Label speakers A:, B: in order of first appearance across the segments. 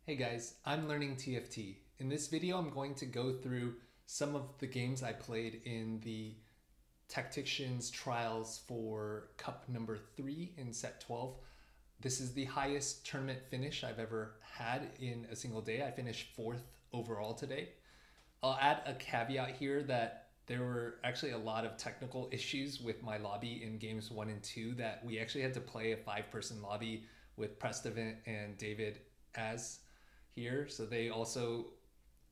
A: Hey guys, I'm learning TFT. In this video, I'm going to go through some of the games I played in the Tactician's trials for Cup number 3 in set 12. This is the highest tournament finish I've ever had in a single day. I finished 4th overall today. I'll add a caveat here that there were actually a lot of technical issues with my lobby in games 1 and 2 that we actually had to play a 5-person lobby with Preston and David as here. So they also,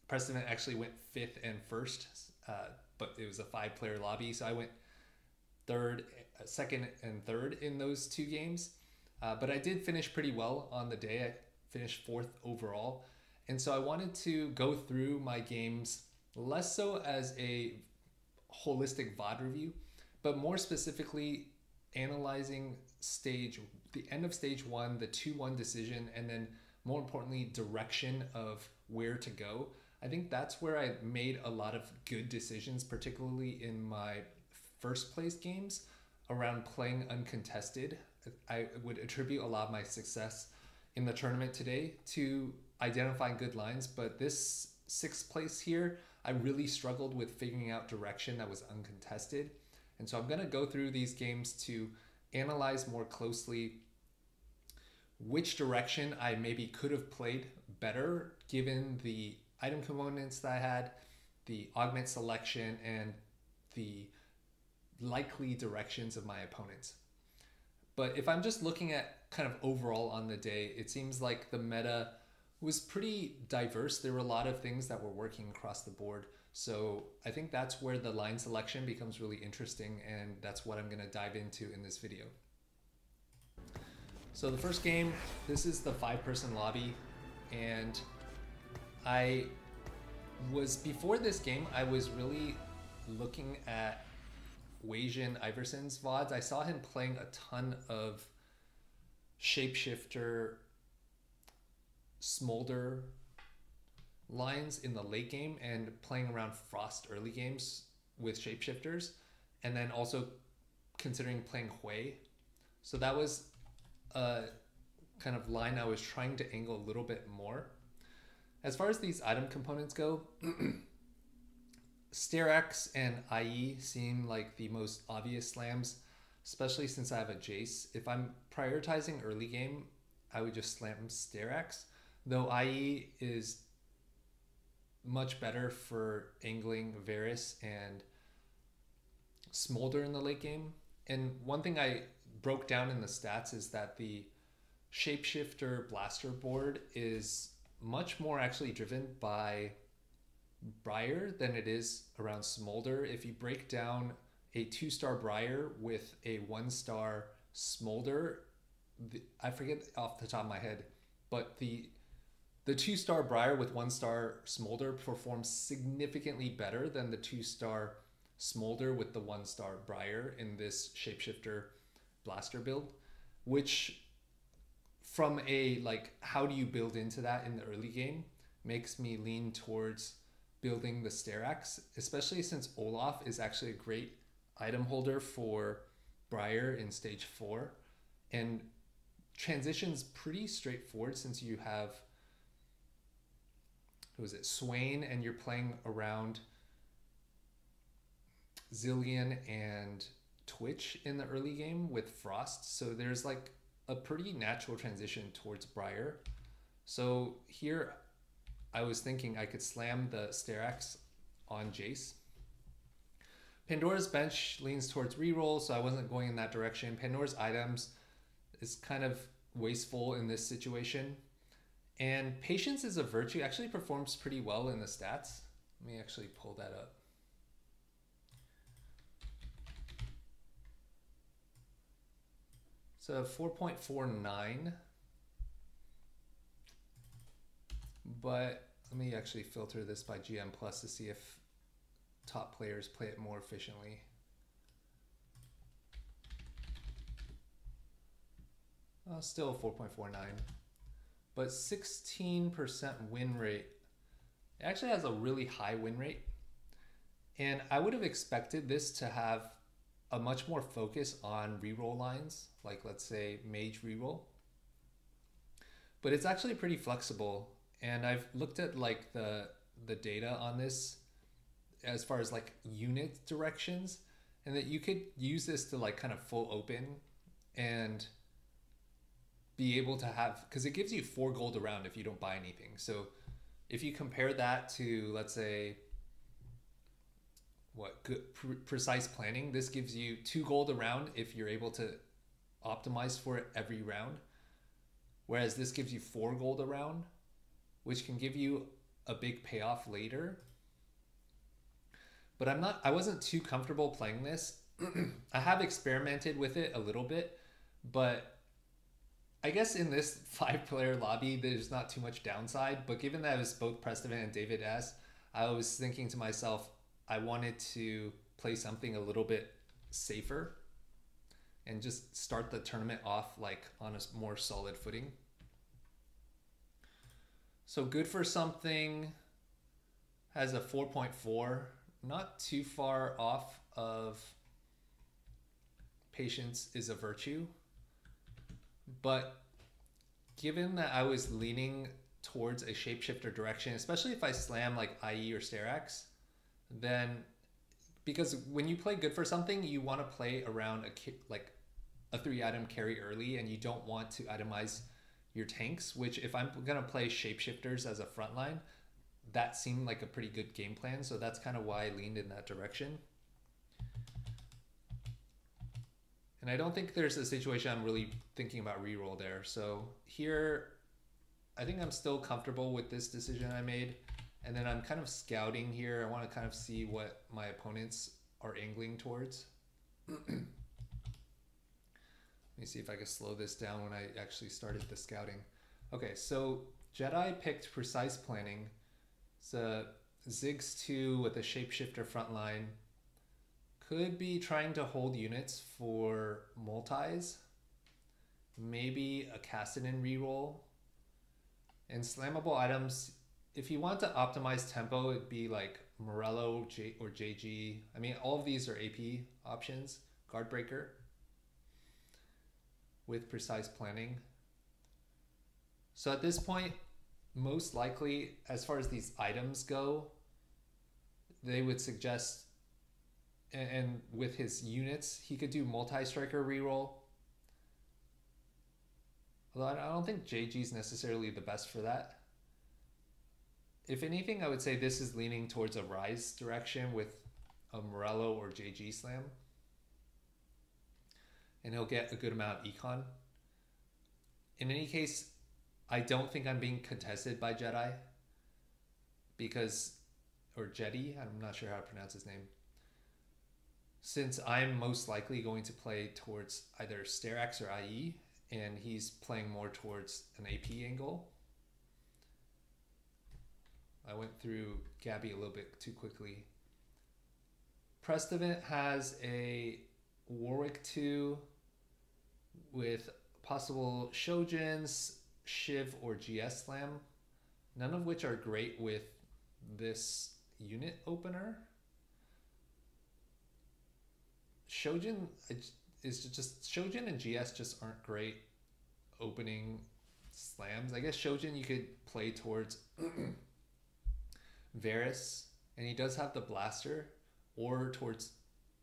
A: Preston actually went 5th and 1st, but it was a 5-player lobby. So I went 2nd and 3rd in those 2 games. But I did finish pretty well on the day. I finished 4th overall. And so I wanted to go through my games less so as a holistic VOD review, but more specifically analyzing the end of stage 1, the 2-1 decision, and then more importantly, direction of where to go. I think that's where I made a lot of good decisions, particularly in my first place games around playing uncontested. I would attribute a lot of my success in the tournament today to identifying good lines, but this 6th place here, I really struggled with figuring out direction that was uncontested. And so I'm going to go through these games to analyze more closely which direction I maybe could have played better given the item components that I had, the augment selection, and the likely directions of my opponents. But if I'm just looking at kind of overall on the day, it seems like the meta was pretty diverse. There were a lot of things that were working across the board. So I think that's where the line selection becomes really interesting, and that's what I'm going to dive into in this video. So the first game, this is the 5-person lobby, and before this game, I was really looking at Weijin Iverson's VODs. I saw him playing a ton of shapeshifter smolder lines in the late game and playing around frost early games with shapeshifters, and then also considering playing Hui. So that was a kind of line I was trying to angle a little bit more. As far as these item components go, Stairx and IE seem like the most obvious slams, especially since I have a Jace. If I'm prioritizing early game, I would just slam Stairx, though IE is much better for angling Varus and Smolder in the late game. And one thing I broke down in the stats is that the shapeshifter blaster board is much more actually driven by Briar than it is around Smolder. If you break down a 2-star Briar with a 1-star Smolder, I forget off the top of my head, but the 2-star Briar with 1-star Smolder performs significantly better than the 2-star Smolder with the 1-star Briar in this shapeshifter blaster build, which from a how do you build into that in the early game makes me lean towards building the Stairx, especially since Olaf is actually a great item holder for Briar in stage 4, and transition's pretty straightforward since you have Swain, and you're playing around Zillion and Twitch in the early game with Frost. So there's like a pretty natural transition towards Briar. So here I was thinking I could slam the Stairx on Jace. Pandora's bench leans towards reroll, so I wasn't going in that direction. Pandora's items is kind of wasteful in this situation. And Patience is a Virtue actually performs pretty well in the stats. Let me actually pull that up. So 4.49, but let me actually filter this by GM Plus to see if top players play it more efficiently. Still 4.49, but 16% win rate. It actually has a really high win rate, and I would have expected this to have a much more focus on reroll lines, like let's say mage reroll. But it's actually pretty flexible, And I've looked at like the data on this as far as like unit directions, and that you could use this to like kind of full open and be able to have, because it gives you 4 gold a round if you don't buy anything. So if you compare that to, let's say, what good precise planning, this gives you 2 gold a round if you're able to optimize for it every round, whereas this gives you 4 gold a round, which can give you a big payoff later. But I wasn't too comfortable playing this. I have experimented with it a little bit, but I guess in this 5-player lobby, there's not too much downside. But given that it was both Prestivan and David S, I was thinking to myself, I wanted to play something a little bit safer and just start the tournament off like on a more solid footing. So good for something has a 4.4, not too far off of patience is a virtue. But given that I was leaning towards a shapeshifter direction, especially if I slam like IE or Sterax, then because when you play good for something, you want to play around like a 3-item carry early, and you don't want to itemize your tanks, which if I'm going to play shapeshifters as a frontline, that seemed like a pretty good game plan. So that's kind of why I leaned in that direction. And I don't think there's a situation I'm really thinking about reroll there. So here, I think I'm still comfortable with this decision I made. And then I'm kind of scouting here. I want to kind of see what my opponents are angling towards. Let me see if I can slow this down when I actually started the scouting. Okay, so Jedi picked Precise Planning. It's a Ziggs 2 with a Shapeshifter frontline. Could be trying to hold units for multis. Maybe a Cassidon reroll. And slammable items, if you want to optimize tempo, it'd be like Morello or JG. I mean, all of these are AP options. Guardbreaker with Precise Planning. So at this point, most likely, as far as these items go, they would suggest, and with his units, he could do multi-striker reroll. Although I don't think JG is necessarily the best for that. If anything, I would say this is leaning towards a Rise direction with a Morello or JG slam. And he'll get a good amount of econ. In any case, I don't think I'm being contested by Jedi. Because, or Jedi, I'm not sure how to pronounce his name. Since I'm most likely going to play towards either Sterax or IE, and he's playing more towards an AP angle. I went through Gabby a little bit too quickly. Prestivan has a Warwick 2 with possible Shojins, Shiv, or GS Slam, none of which are great with this unit opener. Shojin is just Shojin and GS just aren't great opening slams. I guess Shojin you could play towards Varys, and he does have the blaster, or towards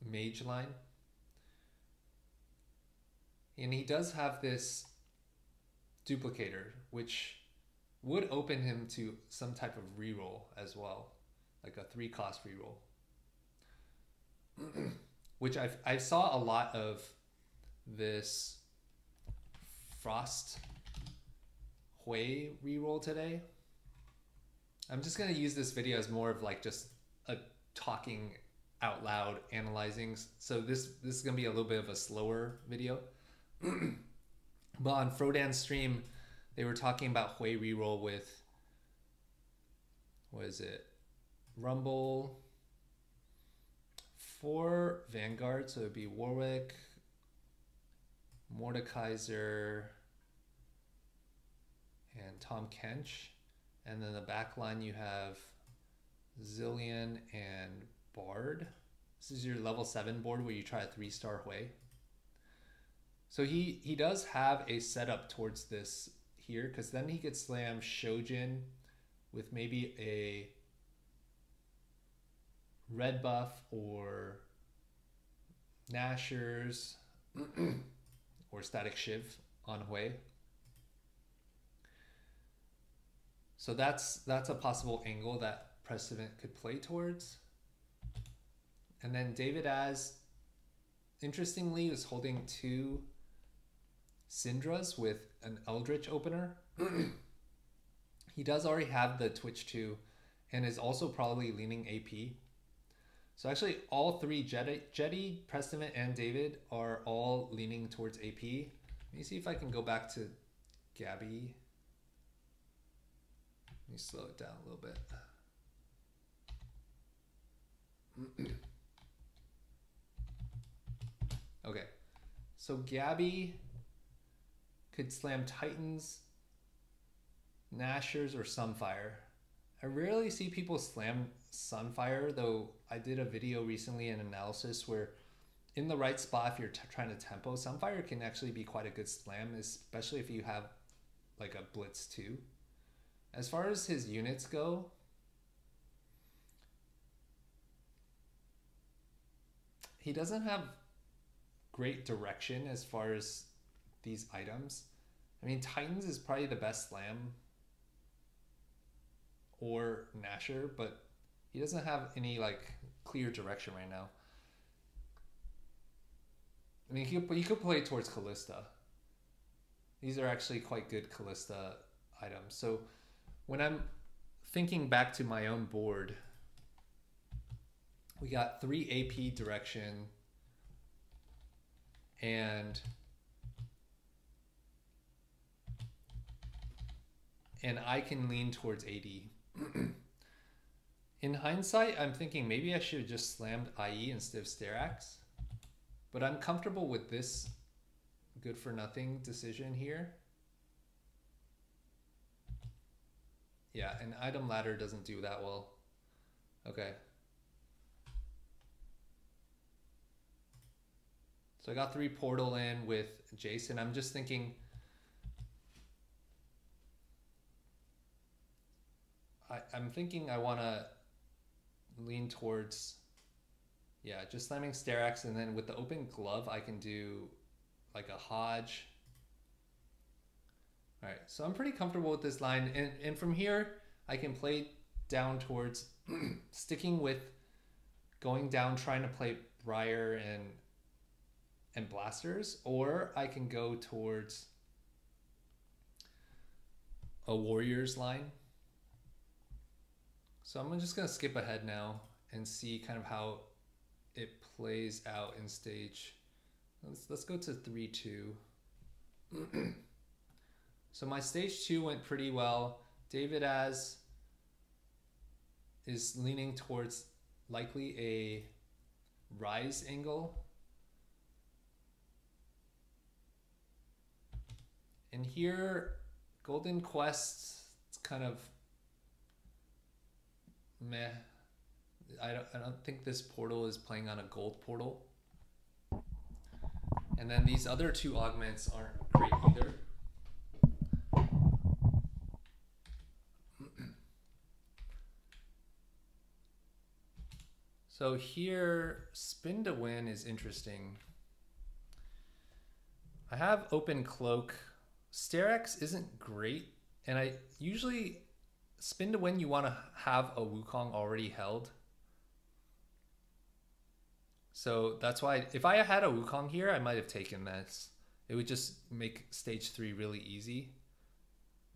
A: Mage line. And he does have this duplicator, which would open him to some type of reroll as well, like a 3-cost reroll. Which I saw a lot of this Frost Hui reroll today. I'm just going to use this video as more of like just a talking out loud analyzing. So this is going to be a little bit of a slower video. But on Frodan's stream, they were talking about Hui reroll with, what is it? Rumble 4 Vanguard, so it'd be Warwick, Mordekaiser, and Tom Kench. And then the back line you have Zillion and Bard. This is your level 7 board where you try a 3-star Hui. So he does have a setup towards this here, because then he could slam Shojin with maybe a red buff or Nashers or Static Shiv on Hui. So that's a possible angle that Precedent could play towards. And then David Az, interestingly, is holding 2 Syndras with an Eldritch opener. He does already have the Twitch 2 and is also probably leaning AP. So actually all 3, Jetty, Precedent, and David are all leaning towards AP. Let me see if I can go back to Gabby. Let me slow it down a little bit. Okay, so Gabby could slam Titans, Nashers, or Sunfire. I rarely see people slam Sunfire, though I did a video recently, an analysis where in the right spot, if you're trying to tempo, Sunfire can actually be quite a good slam, especially if you have like a Blitz 2. As far as his units go, he doesn't have great direction as far as these items. I mean, Titans is probably the best slam, or Nasher, but he doesn't have any like clear direction right now. I mean, he could play towards Callista. These are actually quite good Callista items. So when I'm thinking back to my own board, we got 3 AP direction and I can lean towards AD. In hindsight, I'm thinking maybe I should have just slammed IE instead of Sterax, but I'm comfortable with this good for nothing decision here. Yeah, an item ladder doesn't do that well. Okay. So I got 3 portal in with Jason. I'm just thinking I'm thinking I want to lean towards, yeah, just slamming Sterax, and then with the open glove I can do like a Hodge. All right, so I'm pretty comfortable with this line, and from here I can play down towards sticking with going down, trying to play Briar and Blasters, or I can go towards a Warriors line. So I'm just gonna skip ahead now and see kind of how it plays out in stage. Let's go to 3-2. So my stage 2 went pretty well. David Az is leaning towards likely a rise angle. And here, Golden Quest, it's kind of meh. I don't think this portal is playing on a gold portal. And then these other 2 augments aren't great either. So here, spin to win is interesting. I have open cloak. Sterax isn't great, and I usually spin to win, you want to have a Wukong already held. So that's why if I had a Wukong here, I might have taken this. It would just make stage 3 really easy.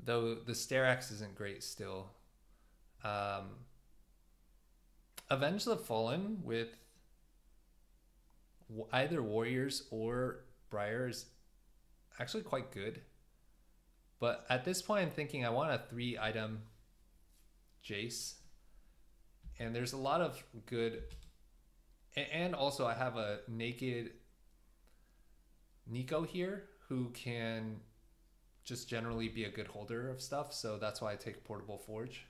A: Though the Sterax isn't great still. Avenge the Fallen with either Warriors or Briar is actually quite good. But at this point, I'm thinking I want a 3-item Jace. And there's a lot of good... And also I have a naked Nico here who can just generally be a good holder of stuff. So that's why I take Portable Forge.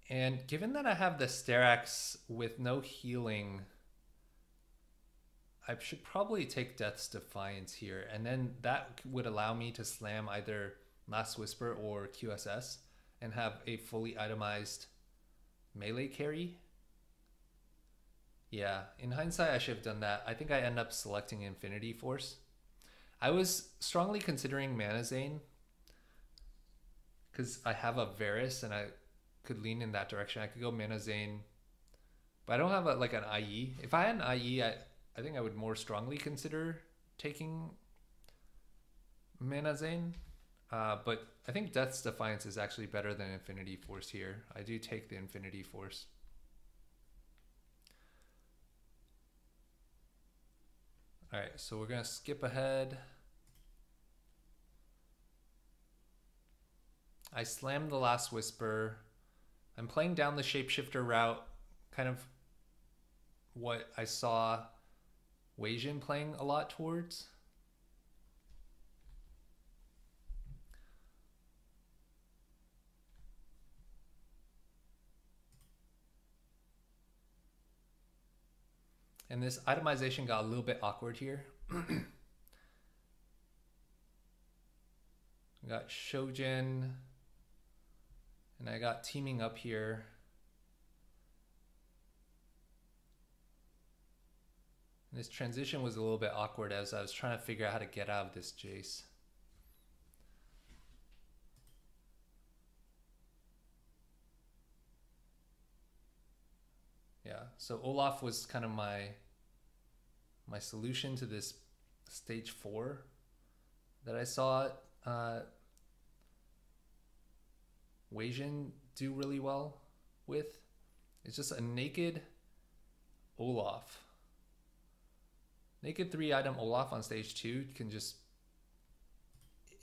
A: And given that I have the Sterax with no healing, I should probably take Death's Defiance here, and then that would allow me to slam either Last Whisper or QSS and have a fully itemized melee carry. Yeah, in hindsight, I should have done that. I think I end up selecting Infinity Force. I was strongly considering Mana Zane because I have a Varus and I could lean in that direction. I could go Mana Zane, but I don't have like an IE. If I had an IE, I think I would more strongly consider taking Mana Zane. But I think Death's Defiance is actually better than Infinity Force here. I do take the Infinity Force. All right, so we're gonna skip ahead. I slammed the Last Whisper. I'm playing down the Shapeshifter route, kind of what I saw Wei Jin playing a lot towards. And this itemization got a little bit awkward here. I got Shojin, and I got teaming up here. And this transition was a little bit awkward as I was trying to figure out how to get out of this Jace. Yeah, so Olaf was kind of my solution to this stage 4 that I saw Wei Jin do really well with. It's just a naked Olaf. Naked 3-item Olaf on stage 2 can just,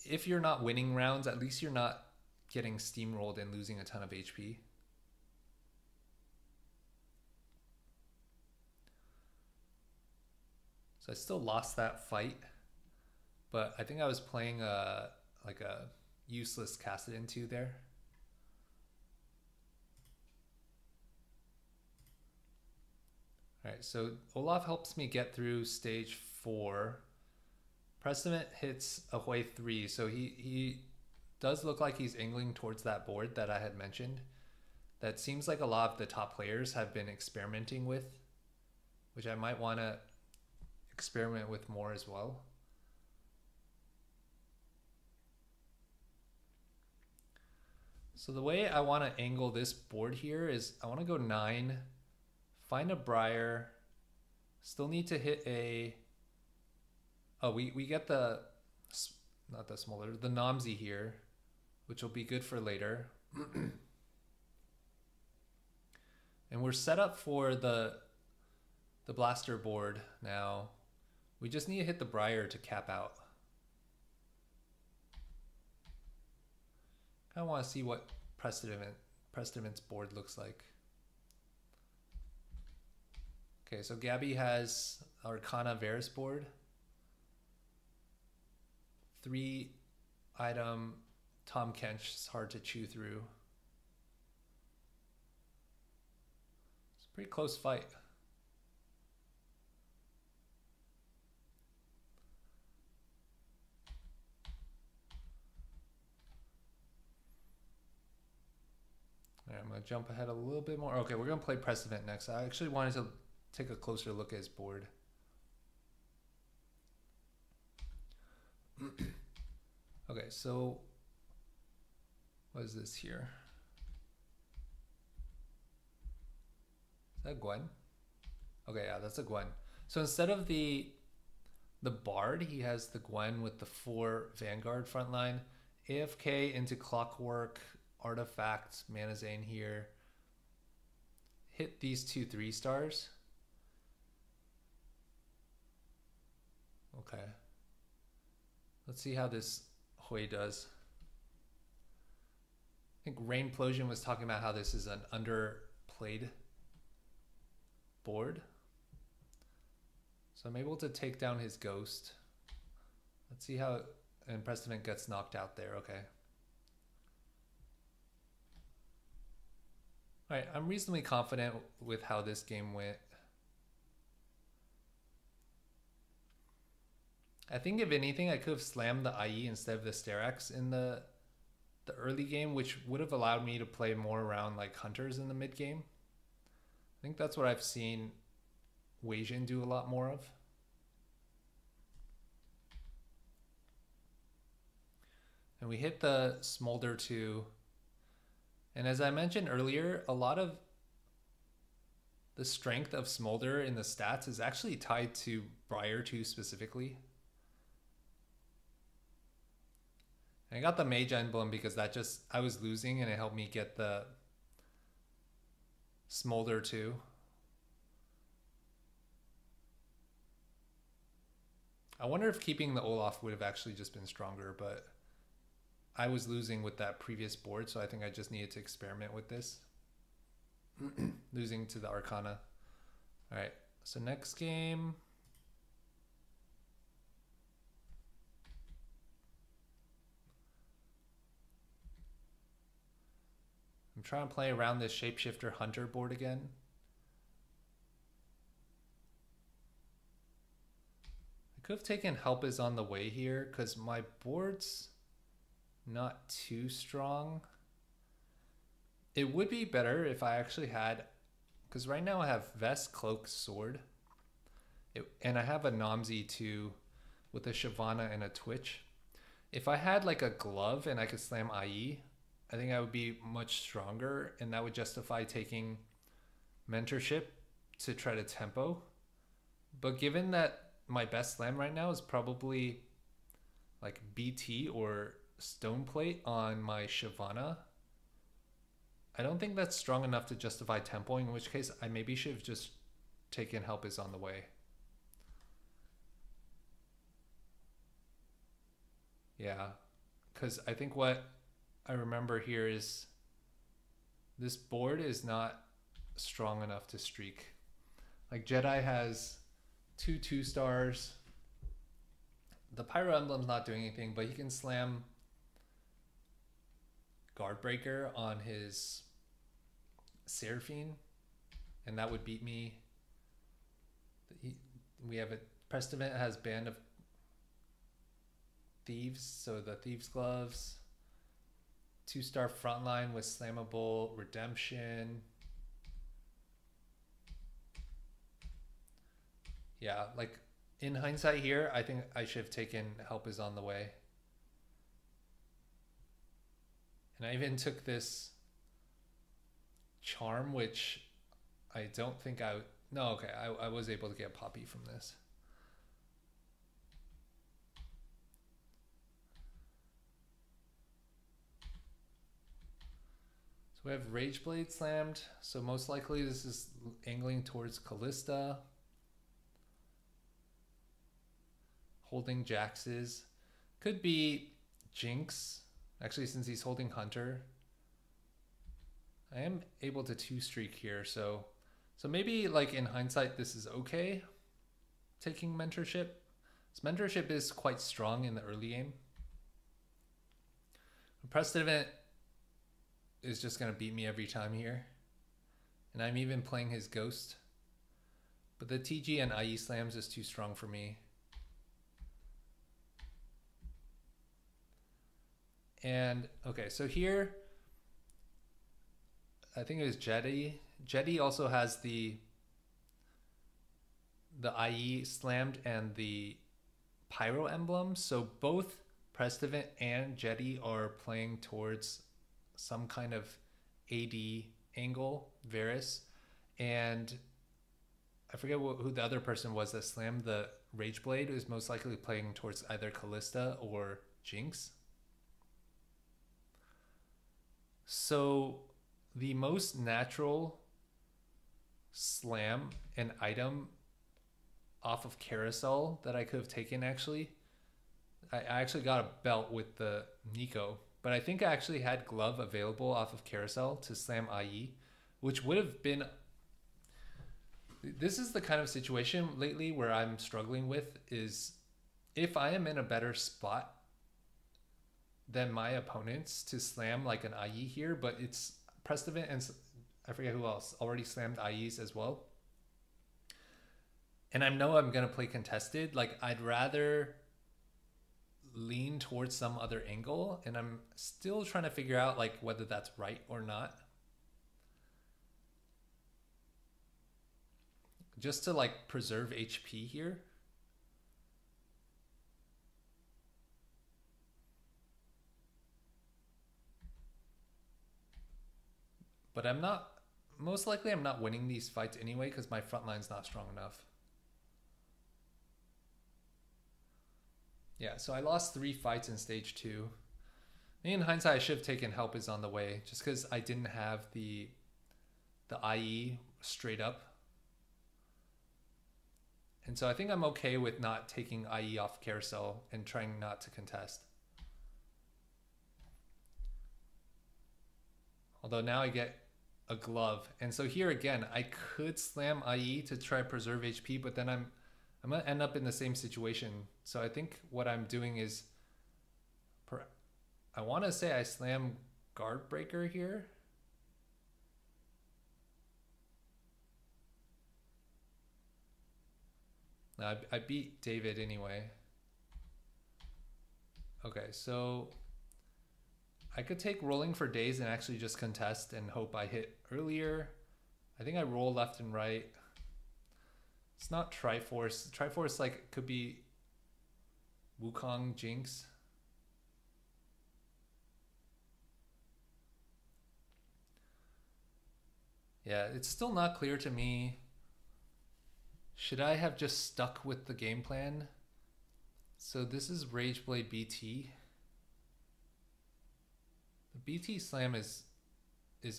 A: if you're not winning rounds, at least you're not getting steamrolled and losing a ton of HP. So I still lost that fight, but I think I was playing like a useless Kassadin 2 there. All right, so Olaf helps me get through stage 4. Precedent hits Ahoy 3, so he does look like he's angling towards that board that I had mentioned. That seems like a lot of the top players have been experimenting with, which I might want to experiment with more as well. So the way I want to angle this board here is I want to go 9, find a Briar, still need to hit a, oh, we get the, not the smaller, the Nomsy here, which will be good for later. And we're set up for the blaster board now. We just need to hit the Briar to cap out. I want to see what Precedent's board looks like. Okay, so Gabby has Arcana Varus board. 3-item Tom Kench is hard to chew through. It's a pretty close fight. All right, I'm going to jump ahead a little bit more. Okay, we're going to play Precedent next. I actually wanted to take a closer look at his board. Okay, so what is this here? Is that Gwen? Okay, yeah, that's a Gwen. So instead of the Bard, he has the Gwen with the 4 Vanguard frontline. AFK into Clockwork, Artifact, Mana Zane here. Hit these 2 3-stars. Okay. Let's see how this Hui does. I think Rainplosion was talking about how this is an underplayed board. So I'm able to take down his Ghost. Let's see how, and Precedent gets knocked out there. Okay. All right, I'm reasonably confident with how this game went. I think if anything, I could have slammed the IE instead of the Sterax in the early game, which would have allowed me to play more around like hunters in the mid game. I think that's what I've seen Wei Jin do a lot more of. And we hit the Smolder 2. And as I mentioned earlier, a lot of the strength of Smolder in the stats is actually tied to Briar 2 specifically. And I got the Mage Emblem because I was losing and it helped me get the Smolder 2. I wonder if keeping the Olaf would have actually just been stronger, but I was losing with that previous board, so I think I just needed to experiment with this. Losing to the Arcana. All right, so next game. I'm trying to play around this Shapeshifter Hunter board again. I could have taken Help Is on the Way here because my board's not too strong. It would be better if I actually had, because right now I have Vest, Cloak, Sword. And I have a Nomzi too with a Shyvana and a Twitch. If I had like a glove and I could slam IE, I think I would be much stronger, and that would justify taking Mentorship to try to tempo. But given that my best slam right now is probably like BT or Stoneplate on my Shyvana, I don't think that's strong enough to justify tempoing, in which case I maybe should have just taken Help Is on the Way. Yeah, because I think what I remember here is this board is not strong enough to streak. Like Jedi has 2/2-stars. The Pyro Emblem's not doing anything, but he can slam Guardbreaker on his Seraphine, and that would beat me. We have a Prestevant has Band of Thieves, so the Thieves Gloves. 2-star Frontline with Slammable Redemption. Yeah, like in hindsight here, I think I should have taken Help Is on the Way. And I even took this Charm, which I don't think no, okay, I was able to get Poppy from this. So we have Rageblade slammed, so most likely this is angling towards Callista. Holding Jax's. Could be Jinx, actually, since he's holding Hunter. I am able to 2-streak here, so maybe like in hindsight this is okay, taking Mentorship. This Mentorship is quite strong in the early game. Prestevant is just going to beat me every time here. And I'm even playing his Ghost. But the TG and IE slams is too strong for me. And okay, so here, I think it was Jetty. Jetty also has the IE slammed and the Pyro Emblem. So both Prestevant and Jetty are playing towards some kind of AD angle, Varus. And I forget who the other person was that slammed the Rageblade. It was most likely playing towards either Callista or Jinx. So the most natural slam and item off of Carousel that I could have taken, actually, I actually got a belt with the Nico, but I think I actually had Glove available off of Carousel to slam IE, which would have been... This is the kind of situation lately where I'm struggling with, is if I am in a better spot than my opponents to slam like an IE here, but it's Prestevant and I forget who else already slammed IEs as well. And I know I'm going to play contested. Like I'd rather lean towards some other angle, and I'm still trying to figure out like whether that's right or not. Just to like preserve HP here. But most likely I'm not winning these fights anyway because my front line's not strong enough. Yeah, so I lost 3 fights in stage 2. In hindsight, I should have taken help is on the way just because I didn't have the IE straight up. And so I think I'm okay with not taking IE off carousel and trying not to contest. Although now I get a glove. And so here again, I could slam IE to try to preserve HP, but then I'm going to end up in the same situation. So I think what I'm doing is, I want to say I slam guard breaker here. No, I beat David anyway. Okay, so I could take rolling for days and actually just contest and hope I hit earlier. I think I roll left and right. It's not Triforce. Triforce like could be Wukong Jinx. Yeah, it's still not clear to me. Should I have just stuck with the game plan? So this is Rageblade BT. The BT slam is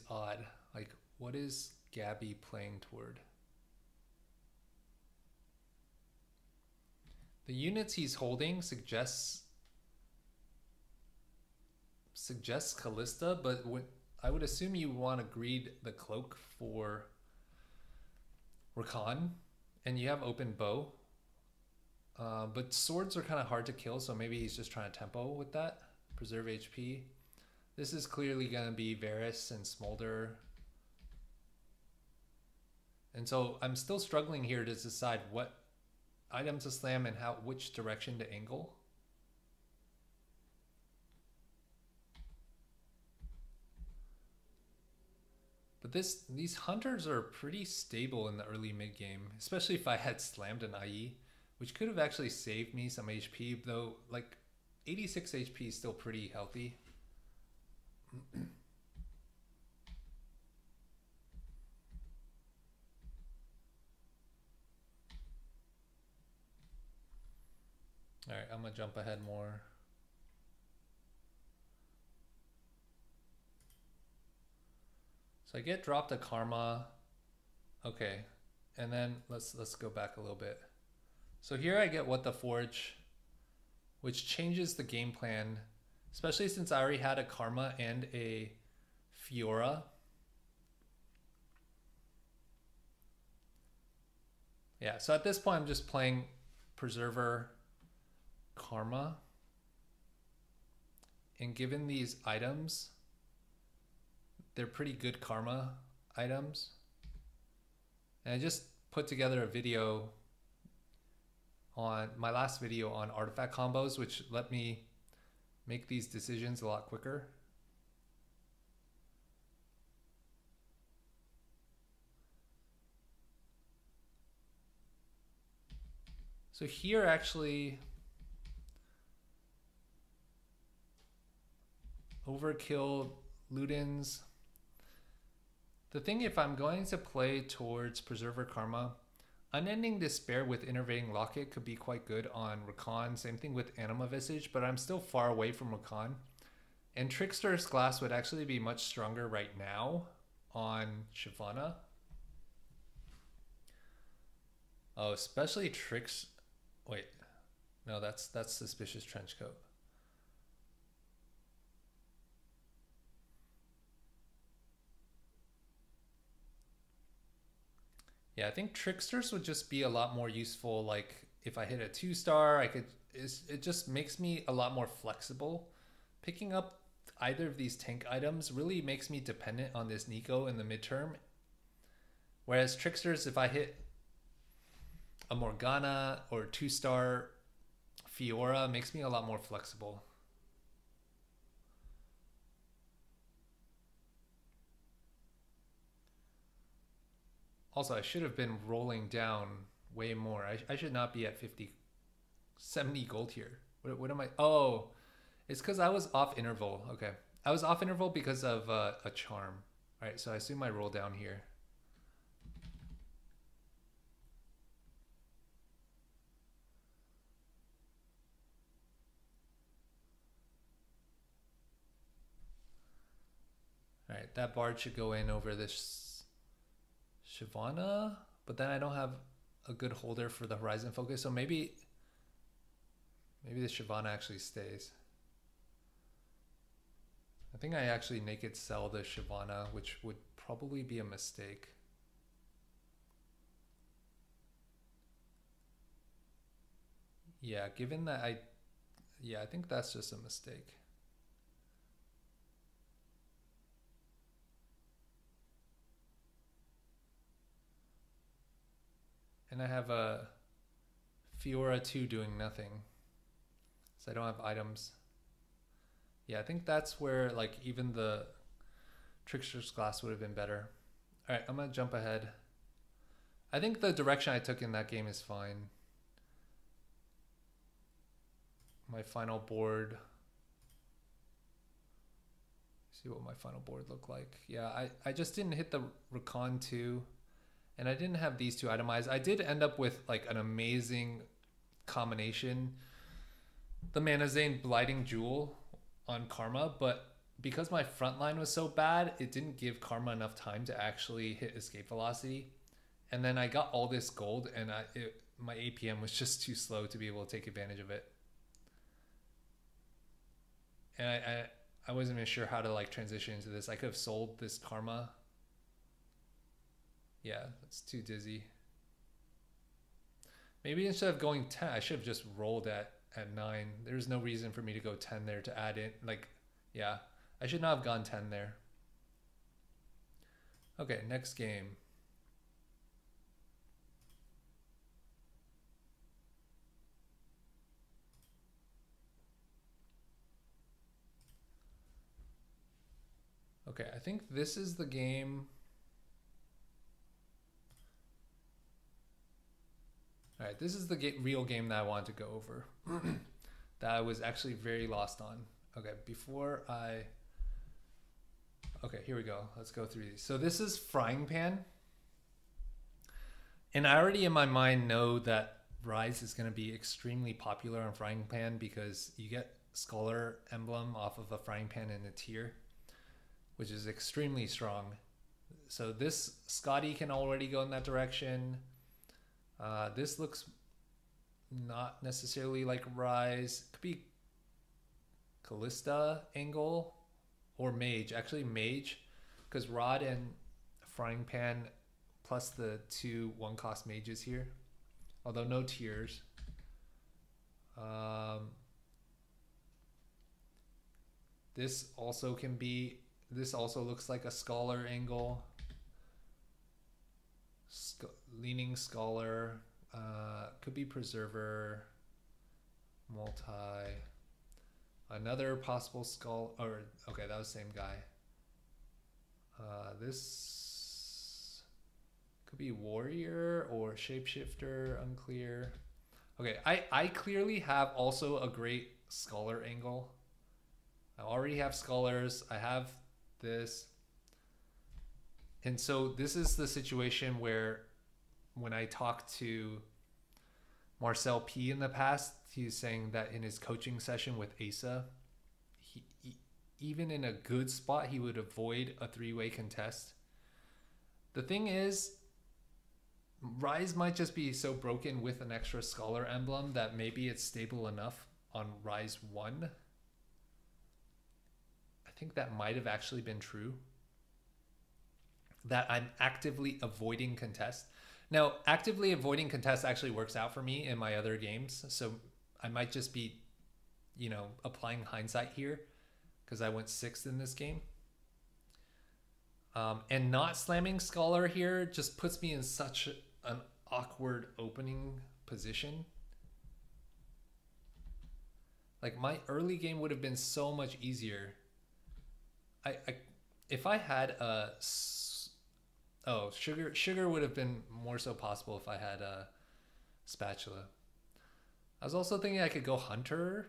A: odd. Like, what is Gabby playing toward? The units he's holding suggests Callista, but I would assume you want to greed the cloak for Rakan, and you have open bow. But swords are kind of hard to kill, so maybe he's just trying to tempo with that. Preserve HP. This is clearly going to be Varus and Smolder. And so I'm still struggling here to decide what item to slam and which direction to angle. But these hunters are pretty stable in the early mid game, especially if I had slammed an IE, which could have actually saved me some HP, though like 86 HP is still pretty healthy. All right, I'm gonna jump ahead more. So I get dropped a karma. Okay, and then let's go back a little bit. So here I get What the Forge, which changes the game plan, especially since I already had a karma and a Fiora. Yeah, so at this point I'm just playing Preserver Karma. And given these items, they're pretty good karma items. And I just put together a video on my last video on artifact combos, which let me make these decisions a lot quicker. So here actually, overkill, Ludens. The thing, if I'm going to play towards Preserver Karma, Unending Despair with Innervating Locket could be quite good on Rakan. Same thing with Anima Visage, but I'm still far away from Rakan. And Trickster's Glass would actually be much stronger right now on Shyvana. Oh, especially Tricks. Wait, no, that's Suspicious Trenchcoat. Yeah, I think Tricksters would just be a lot more useful. Like if I hit a 2-star, it just makes me a lot more flexible. Picking up either of these tank items really makes me dependent on this Nico in the midterm. Whereas Tricksters, if I hit a Morgana or 2-star Fiora makes me a lot more flexible. Also, I should have been rolling down way more. I should not be at 50, 70 gold here. What am I? Oh, it's because I was off interval. Okay. I was off interval because of a charm. All right, so I assume I roll down here. All right, that bard should go in over this Shyvana, but then I don't have a good holder for the horizon focus, so maybe the Shyvana actually stays. I think I actually naked sell the Shyvana, which would probably be a mistake. Yeah, given that I think that's just a mistake. And I have a Fiora 2 doing nothing. So I don't have items. Yeah, I think that's where like even the Trickster's Glass would have been better. All right, I'm gonna jump ahead. I think the direction I took in that game is fine. My final board. See what my final board looked like. Yeah, I just didn't hit the Recon 2. And I didn't have these two itemized. I did end up with like an amazing combination. The Mana Zane Blighting Jewel on Karma, but because my front line was so bad, it didn't give Karma enough time to actually hit escape velocity. And then I got all this gold and my APM was just too slow to be able to take advantage of it. And I wasn't even sure how to like transition into this. I could have sold this Karma. Yeah, that's too dizzy. Maybe instead of going 10, I should have just rolled at 9. There's no reason for me to go 10 there to add in. Like, yeah, I should not have gone 10 there. Okay, next game. Okay, I think this is the game. All right, this is the real game that I wanted to go over. That I was actually very lost on. Okay, okay, here we go. Let's go through these. So this is Frying Pan. And I already in my mind know that Rise is going to be extremely popular on Frying Pan because you get Scholar emblem off of a Frying Pan in a tier, which is extremely strong. So this Scotty can already go in that direction. This looks not necessarily like Rise. Could be Callista angle or Mage. Actually Mage, because Rod and Frying Pan plus the 2 1-cost mages here. Although no tiers. This also looks like a Scholar angle. Leaning Scholar, could be Preserver, multi, another possible skull, or okay, that was the same guy. This could be Warrior or Shapeshifter, unclear. Okay, I clearly have also a great Scholar angle. I already have Scholars, I have this. And so this is the situation where when I talked to Marcel P in the past, he's saying that in his coaching session with Asa, he even in a good spot, he would avoid a 3-way contest. The thing is, Rise might just be so broken with an extra Scholar emblem that maybe it's stable enough on Rise 1. I think that might have actually been true. That I'm actively avoiding contest. Now, actively avoiding contest actually works out for me in my other games. So I might just be, applying hindsight here because I went 6th in this game. And not slamming Scholar here just puts me in such an awkward opening position. Like my early game would have been so much easier. I if I had oh, sugar would have been more so possible if I had a spatula. I was also thinking I could go hunter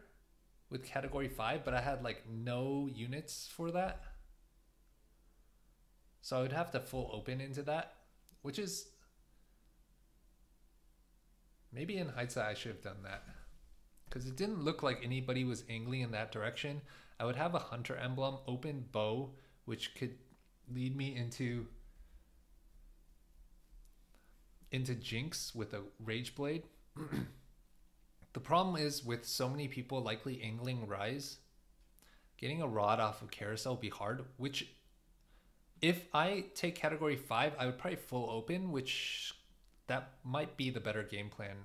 A: with category 5, but I had like no units for that. So I would have to full open into that, which is maybe in hindsight I should have done that because it didn't look like anybody was angling in that direction. I would have a hunter emblem, open bow, which could lead me into Jinx with a rage blade. The problem is with so many people likely angling rise, getting a rod off of carousel would be hard, which if I take category 5, I would probably full open, which that might be the better game plan.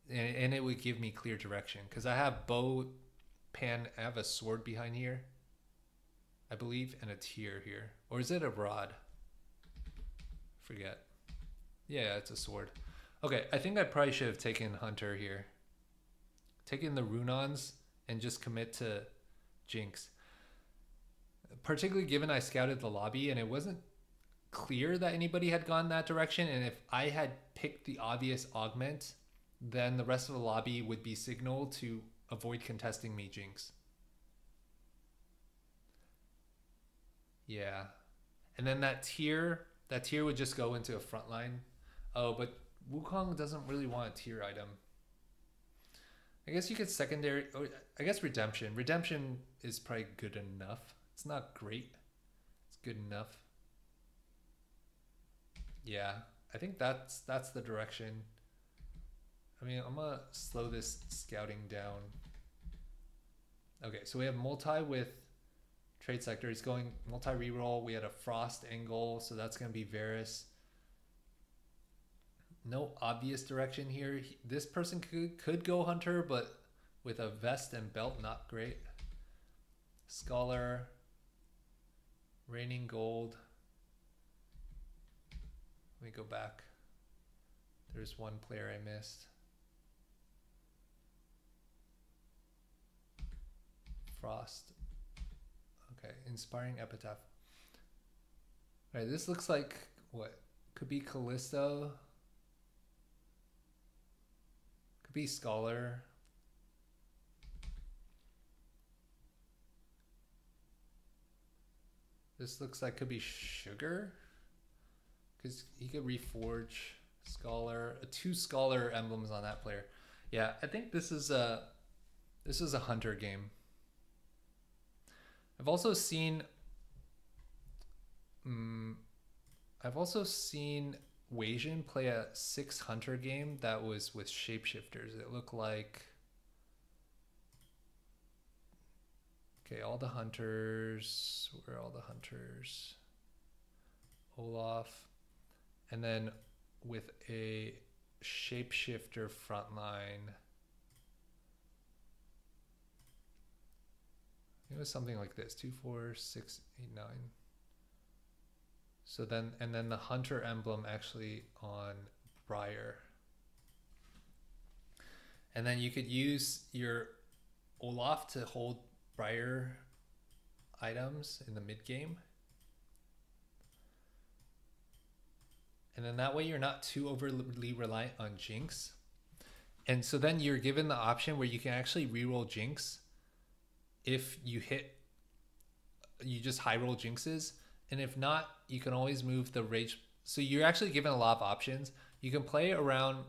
A: And it would give me clear direction because I have bow, pan, I have a sword behind here, I believe, and a tier here. Or is it a rod? Forget. Yeah, it's a sword. Okay, I think I probably should have taken hunter here. Taken the Runons and just commit to Jinx. Particularly given I scouted the lobby and it wasn't clear that anybody had gone that direction, and if I had picked the obvious augment, then the rest of the lobby would be signaled to avoid contesting me Jinx. Yeah. And then that tier would just go into a front line. Oh, but Wukong doesn't really want a tier item. I guess you could secondary, oh, I guess Redemption. Redemption is probably good enough. It's not great. It's good enough. Yeah, I think that's the direction. I mean, I'm gonna slow this scouting down. Okay, so we have multi with trade sector. He's going multi reroll. We had a frost angle, so that's gonna be Varus. No obvious direction here. This person could go hunter, but with a vest and belt, not great. Scholar, raining gold. Let me go back. There's one player I missed. Frost. Okay, inspiring epitaph. All right, this looks like what could be Callisto. Could be Scholar. This looks like could be Sugar, because he could reforge Scholar. 2 Scholar emblems on that player. Yeah, I think this is a hunter game. I've also seen Weijin play a 6 hunter game that was with shapeshifters. It looked like, okay, all the hunters, where are all the hunters? Olaf, and then with a shapeshifter frontline. It was something like this: 2, 4, 6, 8, 9. So then, and then the hunter emblem actually on Briar. And then you could use your Olaf to hold Briar items in the mid game. And then that way you're not too overly reliant on Jinx. And so then you're given the option where you can actually reroll Jinx. If you hit, you just high roll Jinxes. And if not, you can always move the rage. So you're actually given a lot of options. You can play around,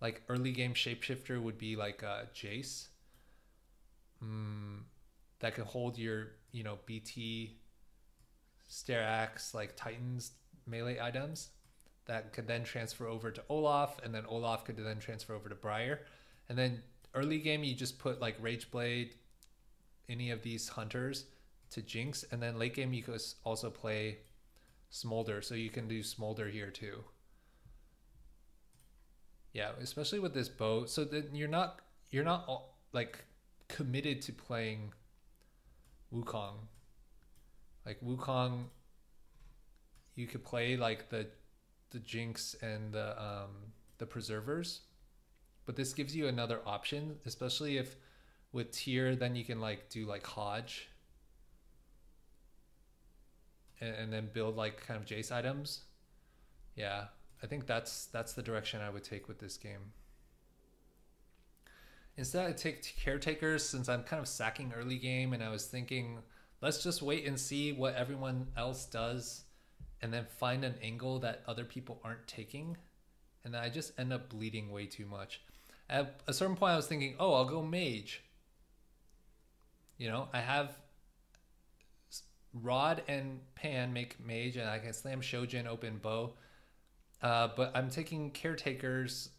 A: like early game shapeshifter would be like Jace. That can hold your, you know, BT, Stare Axe, like Titans melee items. That could then transfer over to Olaf, and then Olaf could then transfer over to Briar. And then early game, you just put like Rage Blade, any of these hunters to Jinx, and then late game you could also play Smolder, so you can do Smolder here too. Yeah, especially with this bow, so that you're not like committed to playing Wukong. Like Wukong, you could play like the Jinx and the Preservers, but this gives you another option, especially if with tier, then you can like do like Hodge and then build like kind of Jace items. Yeah, I think that's the direction I would take with this game. Instead, I take caretakers since I'm kind of sacking early game, and I was thinking, let's just wait and see what everyone else does, and then find an angle that other people aren't taking, and then I just end up bleeding way too much. At a certain point, I was thinking, oh, I'll go mage. You know, I have Rod and Pan make mage, and I can slam Shojin, open bow. But I'm taking caretakers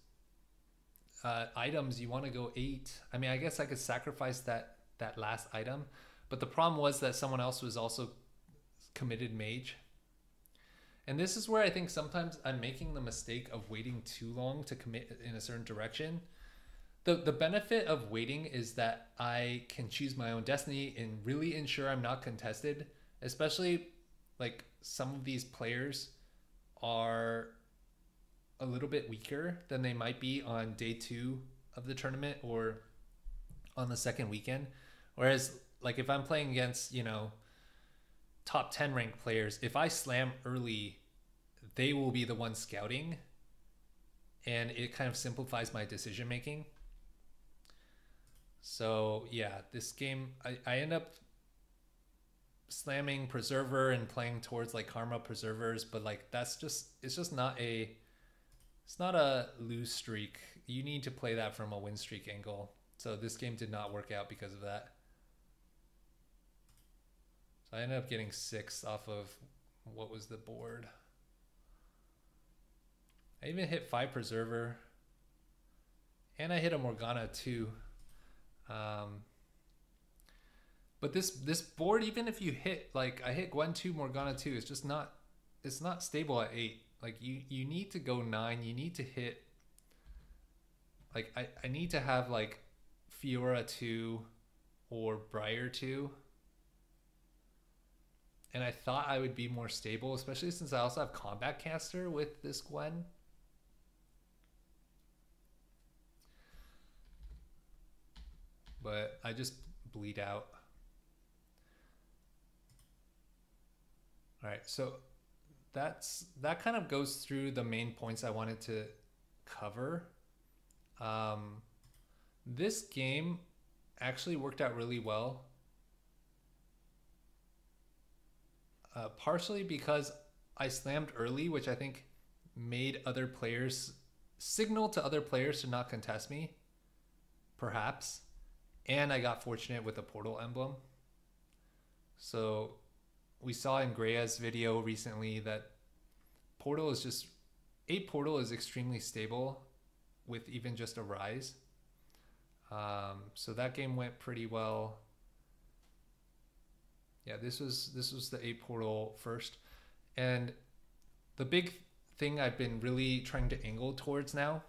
A: items. You want to go 8. I mean, I guess I could sacrifice that last item, but the problem was that someone else was also committed mage. And this is where I think sometimes I'm making the mistake of waiting too long to commit in a certain direction. The benefit of waiting is that I can choose my own destiny and really ensure I'm not contested, especially like some of these players are a little bit weaker than they might be on day 2 of the tournament or on the second weekend. Whereas like if I'm playing against, you know, top 10 ranked players, if I slam early, they will be the ones scouting, and it kind of simplifies my decision making. So yeah, this game, I end up slamming Preserver and playing towards like Karma Preservers, but like it's just not a lose streak. You need to play that from a win streak angle. So this game did not work out because of that. So I ended up getting 6 off of what was the board. I even hit 5 Preserver, and I hit a Morgana too. But this board, even if you hit, like I hit Gwen 2, Morgana 2, it's just not, it's not stable at 8. Like you need to go 9. You need to hit, like I need to have like Fiora 2 or Briar 2. And I thought I would be more stable, especially since I also have Combat Caster with this Gwen. But I just bleed out. All right, so that kind of goes through the main points I wanted to cover. This game actually worked out really well. Partially because I slammed early, which I think made other players signal to other players to not contest me, perhaps. And I got fortunate with a portal emblem. So we saw in Grea's video recently that portal is just, 8 portal is extremely stable with even just a rise. So that game went pretty well. Yeah, this was the 8 portal first. And the big thing I've been really trying to angle towards now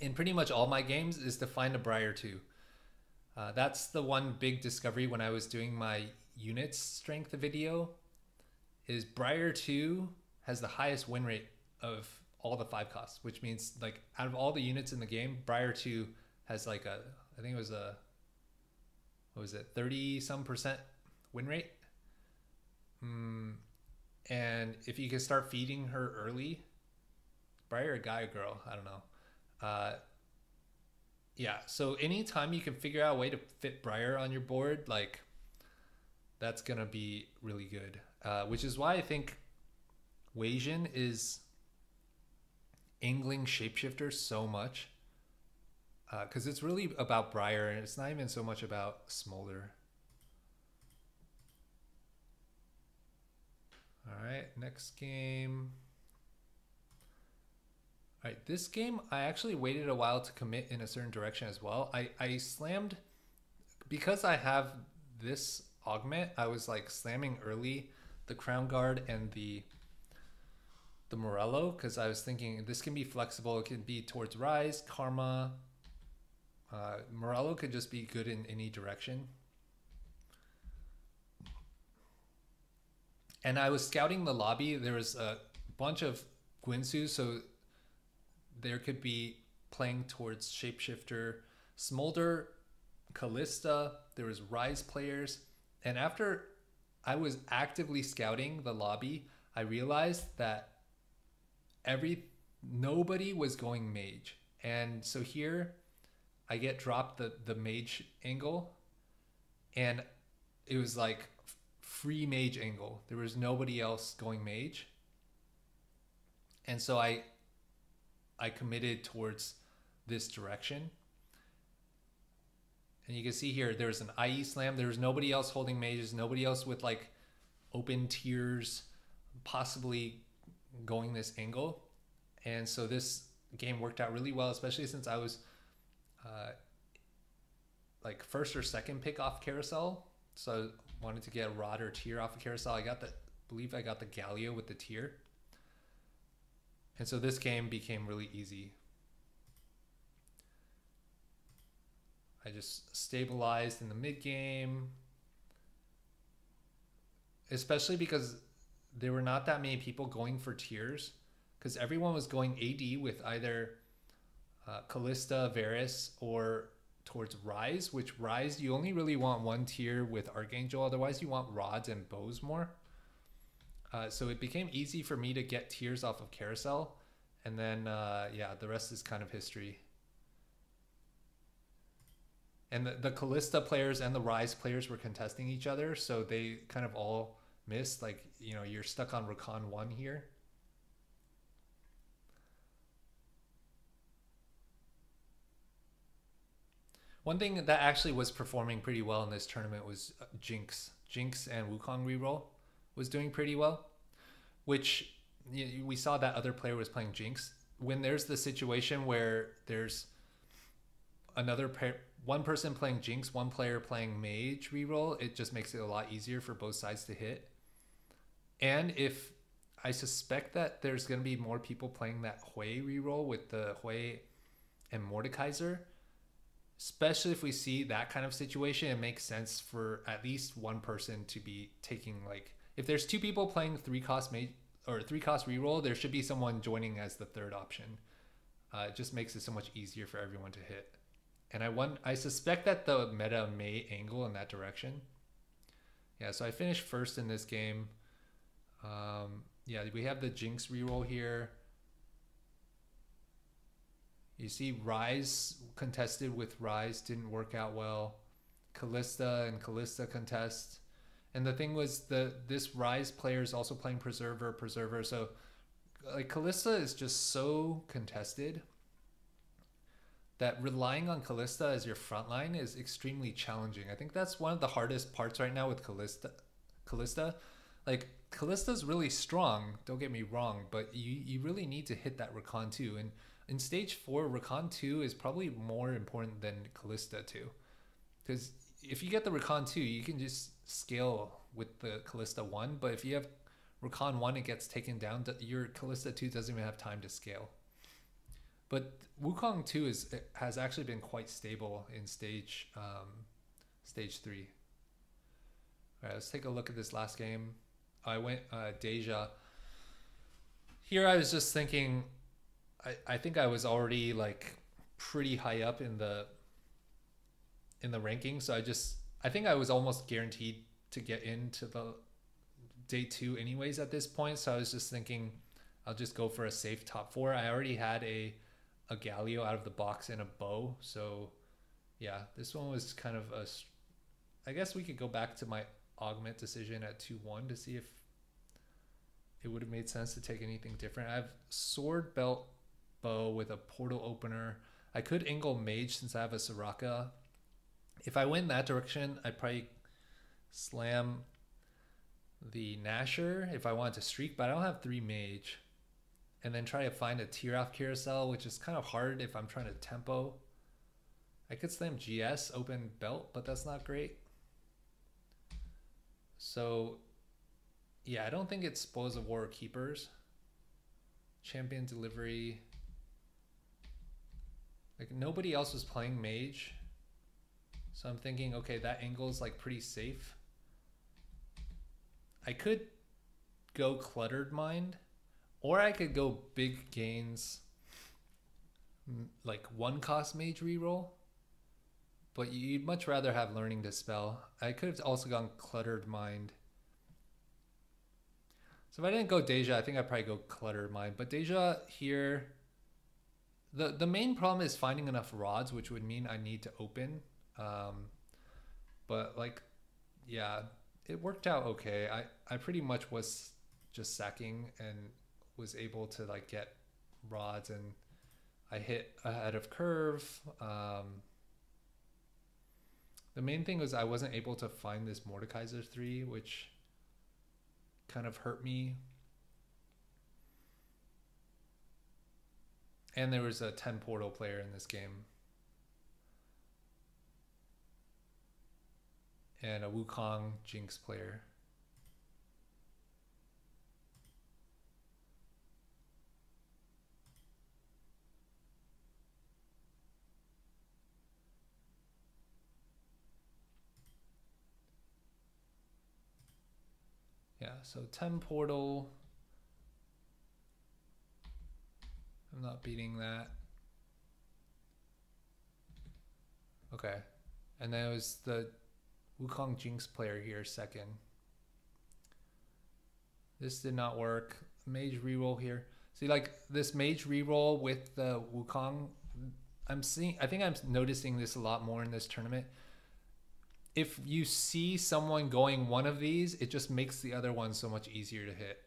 A: in pretty much all my games is to find a Briar 2. That's the one big discovery when I was doing my units strength video, is Briar 2 has the highest win rate of all the 5 costs, which means like out of all the units in the game, Briar 2 has like a, I think it was a, what was it, 30% win rate. And if you can start feeding her early, Briar a guy or girl, I don't know. Yeah, so anytime you can figure out a way to fit Briar on your board, like that's gonna be really good. Which is why I think Weijin is angling Shapeshifter so much. Because it's really about Briar, and it's not even so much about Smolder. All right, next game. All right, this game, I actually waited a while to commit in a certain direction as well. I slammed, because I have this augment, I was like slamming early the Crown Guard and the Morello, because I was thinking this can be flexible. It can be towards Rise, Karma. Morello could just be good in any direction. And I was scouting the lobby. There was a bunch of Guinsoo, so there could be playing towards Shapeshifter. Smolder Callista, there was Rise players. And after I was actively scouting the lobby, I realized that nobody was going mage. And so here I get dropped the mage angle, and it was like free mage angle. There was nobody else going mage. And so I committed towards this direction. And you can see here, there's an IE slam. There was nobody else holding mages, nobody else with like open tiers, possibly going this angle. And so this game worked out really well, especially since I was like first or second pick off carousel. So I wanted to get a rod or tier off of carousel. I believe I got the Galio with the tier. And so this game became really easy. I just stabilized in the mid game, especially because there were not that many people going for tiers, because everyone was going AD with either Callista, Varus, or towards Rise, which Rise, you only really want one tier with Archangel. Otherwise, you want rods and bows more. So it became easy for me to get tiers off of Carousel. And then, yeah, the rest is kind of history. And the Callista players and the Rise players were contesting each other. So they kind of all missed. Like, you know, you're stuck on Rakan 1 here. One thing that actually was performing pretty well in this tournament was Jinx. Jinx and Wukong reroll was doing pretty well, which we saw that other player was playing Jinx. When there's the situation where there's one person playing Jinx, one player playing Mage reroll, it just makes it a lot easier for both sides to hit. And if I suspect that there's going to be more people playing that Hui reroll with the Hui and Mordekaiser, especially if we see that kind of situation, it makes sense for at least one person to be taking, like, if there's two people playing 3-cost mage or 3-cost reroll, there should be someone joining as the third option. It just makes it so much easier for everyone to hit. And I suspect that the meta may angle in that direction. Yeah, so I finished first in this game. Yeah, we have the Jinx reroll here. You see Rise contested with Rise, didn't work out well. Callista and Callista contest. And the thing was, this Rise player is also playing Preserver. So like Callista is just so contested that relying on Callista as your front line is extremely challenging. I think that's one of the hardest parts right now with Callista. Like, Callista's really strong, don't get me wrong, but you really need to hit that Rakan 2. And in stage 4, Rakan 2 is probably more important than Callista 2. Because if you get the Rakan 2, you can just scale with the Callista 1. But if you have Rakan 1, it gets taken down. Your Callista 2 doesn't even have time to scale. But Wukong 2 has actually been quite stable in stage 3. All right, let's take a look at this last game. I went Deja. Here I was just thinking, I think I was already like pretty high up in the ranking, so I think I was almost guaranteed to get into the day 2 anyways at this point. So I was just thinking I'll just go for a safe top 4. I already had a Galio out of the box and a bow, so yeah, this one was kind of I guess we could go back to my augment decision at 2-1 to see if it would have made sense to take anything different. I have sword, belt, bow with a portal opener. I could angle mage since I have a Soraka. If I went that direction, I'd probably slam the Nasher if I wanted to streak, but I don't have 3 mage. And then try to find a tier off carousel, which is kind of hard if I'm trying to tempo. I could slam GS, open belt, but that's not great. So yeah, I don't think it's Spoils of War or Keepers. Champion delivery. Like, nobody else was playing mage. So I'm thinking, okay, that angle is like pretty safe. I could go Cluttered Mind, or I could go big gains, like 1-cost mage reroll. but you'd much rather have Learning Dispel. I could have also gone Cluttered Mind. So if I didn't go Deja, I think I'd probably go Cluttered Mind. But Deja here, the main problem is finding enough rods, which would mean I need to open. But like, yeah, it worked out okay. I pretty much was just sacking and was able to like get rods, and I hit ahead of curve. The main thing was I wasn't able to find this Mordekaiser 3, which kind of hurt me. And there was a 10 portal player in this game. And a Wukong Jinx player. Yeah, so 10 portal. I'm not beating that. Okay. And then it was the Wukong Jinx player here second. This did not work. Mage reroll here. See, like this mage reroll with the Wukong, I think I'm noticing this a lot more in this tournament. If you see someone going one of these, it just makes the other one so much easier to hit.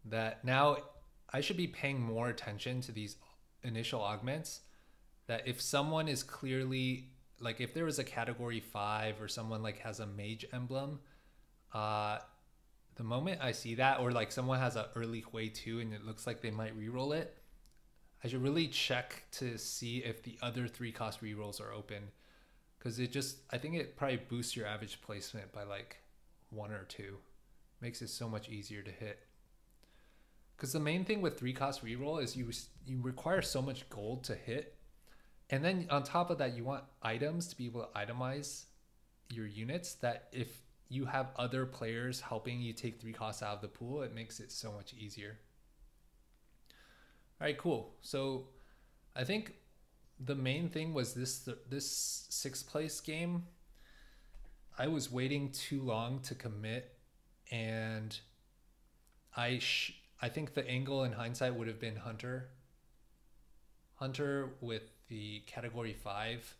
A: That now I should be paying more attention to these initial augments. That if someone is clearly, like if there was a category 5 or someone like has a mage emblem, the moment I see that, or like someone has an early Hui 2 and it looks like they might reroll it, I should really check to see if the other 3-cost rerolls are open, because I think it probably boosts your average placement by like 1 or 2. Makes it so much easier to hit. Because the main thing with 3-cost reroll is you require so much gold to hit, and then on top of that you want items to be able to itemize your units, that if you have other players helping you take 3 costs out of the pool, it makes it so much easier. All right, cool. So I think the main thing was this 6th place game. I was waiting too long to commit, and I think the angle in hindsight would have been Hunter with the category 5,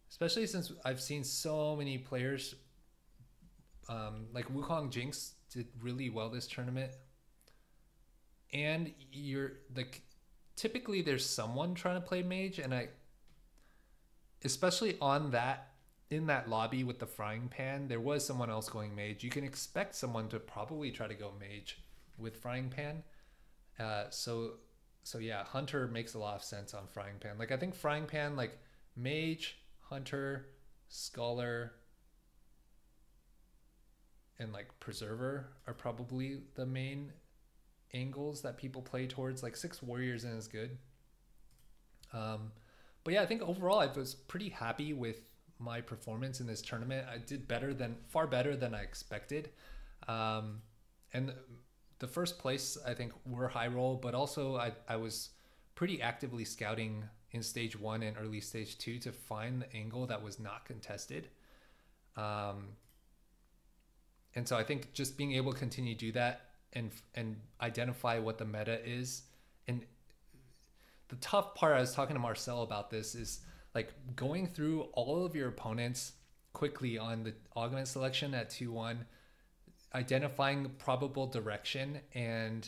A: especially since I've seen so many players like Wukong Jinx did really well this tournament. And you're like, typically there's someone trying to play mage, and especially in that lobby with the frying pan, there was someone else going mage. You can expect someone to probably try to go mage with frying pan. So yeah, Hunter makes a lot of sense on frying pan. Like I think frying pan, like mage, Hunter, scholar, and like preserver are probably the main angles that people play towards. Like 6 warriors in is good. But yeah, I think overall I was pretty happy with my performance in this tournament. I did far better than I expected. And the first place, I think, were high roll, but also I was pretty actively scouting in stage 1 and early stage 2 to find the angle that was not contested. And so I think just being able to continue to do that and identify what the meta is. And the tough part, I was talking to Marcel about this, is like going through all of your opponents quickly on the augment selection at 2-1, identifying probable direction, and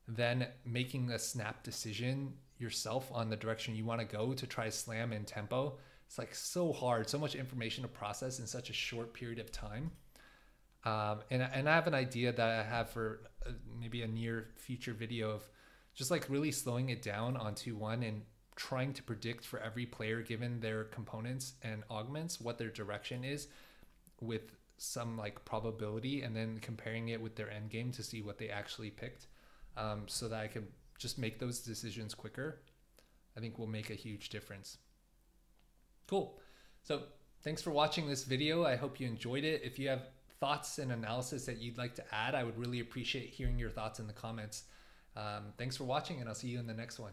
A: then making a snap decision yourself on the direction you want to go to try to slam in tempo. It's like so hard, so much information to process in such a short period of time. And I have an idea that I have for maybe a near future video of just like really slowing it down on 2-1 and trying to predict for every player, given their components and augments, what their direction is with some like probability, and then comparing it with their end game to see what they actually picked, so that I can just make those decisions quicker. I think will make a huge difference. Cool. So thanks for watching this video. I hope you enjoyed it. If you have thoughts and analysis that you'd like to add, I would really appreciate hearing your thoughts in the comments. Thanks for watching, and I'll see you in the next one.